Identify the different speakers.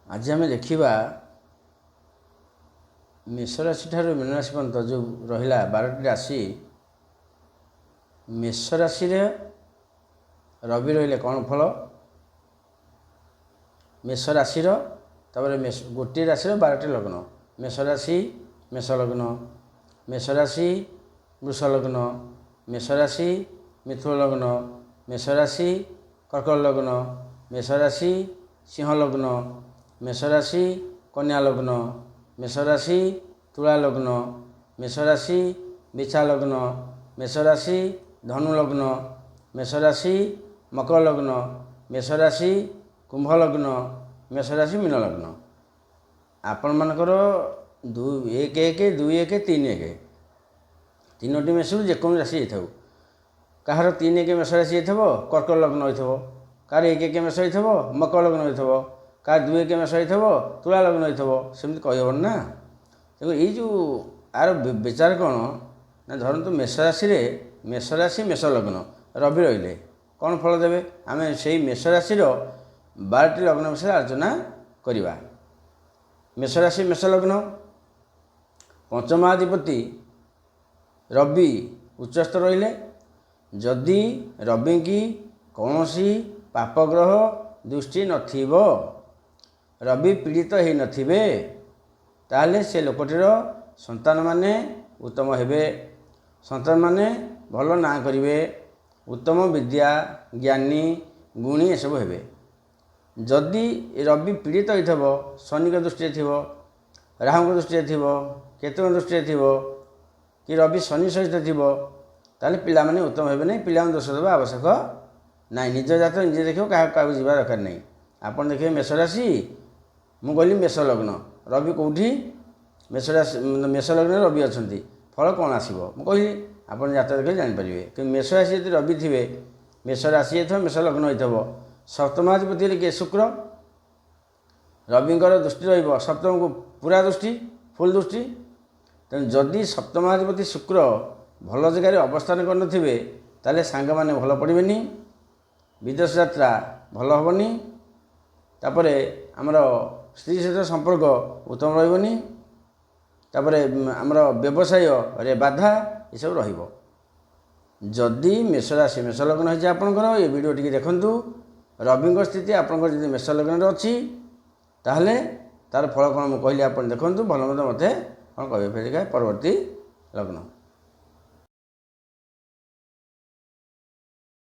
Speaker 1: आज आम देखा मेष राशि ठार मीन राशि पर्यंत जो रहा 12टी राशि मेष राशि रवि रहिले कौन फल मेष राशि गोटे राशि 12टी लग्न मेष राशि मेष लग्न मेष राशि वृष लग्न मेष राशि मिथुन लग्न मेष राशि कर्कट लग्न मेष राशि सिंह लग्न मेष राशि कन्या लग्न मेष राशि तुला लग्न मेष राशि बिछा लग्न मेष राशि धनु लग्न मेष राशि मकर लग्न मेष राशि कुंभ लग्न मेष राशि मीन लग्न आपण मानकर 1-1-2-1-3-1 तीनोटी मेषरू जेको राशि हो कहार 3-1 मेष राशि हो कर्कट लग्न हो कार 1-1 मेष हो मकर लग्न हो कार 2-1 मेष हो तुला लग्न हो सेमती कहबन ना। देखो ये जो आर विचार कौन ना धरतु मेष राशि मेष लग्न रवि रहिले कौन फल देवे आम से मेष राशि 12टी लग्न विषय आलोचना करवा। मेष राशि मेष लग्न पंचमाधिपति रवि उच्चस्थ रहिले जदि रवि की कौन सी पापग्रह दृष्टि नथिबो रवि पीड़ित हो नथिबे ताहले से लोकटीर संतान माने उत्तम हेबे संतान माने भल ना करिवे उत्तम विद्या ज्ञानी गुणी एसबू हेबे। जदि रवि पीड़ित होइथबो शनि के दृष्टि थिबो राहु दृष्टि थिबो केतु दृष्टि थिबो कि रवि शनि सहित थिबो ताले पिला माने उत्तम हेबे नहीं पिला दोष देवा आवश्यक नाई निज जात निजे देखियो क्या जीवा दरकार नहीं। आपन देखिए मेष राशि मु कहली मेष लग्न रवि कौटी मेष राशि मेष लग्न रवि अच्छा फल कौन आसो मुझे कहली आप जात देखिए जानीपारे कि मेष राशि यदि रवि थे मेष राशि हो मेष लग्न हो सप्तमाधिपति किए शुक्र रविंकर दृष्टि रप्तम को पूरा दृष्टि फुल दृष्टि तेणु जदि सप्तमाधिपति शुक्र भल जगह अवस्थान करे ताले सांग मैंने भल पड़े विदेश यात्रा भल हेनी तापर आमर स्त्री सहित संपर्क उत्तम रही आमर व्यवसाय रे बाधा ये सब रदि मेष राशि मेष लग्न होती आपंकर ये वीडियो टी देखूँ रवि स्थिति आपंकर जब मेष लग्न अच्छी ताहले तार फल कौन मुझे कहली आप देखूँ भल मत कौन कहे परवर्ती लग्न।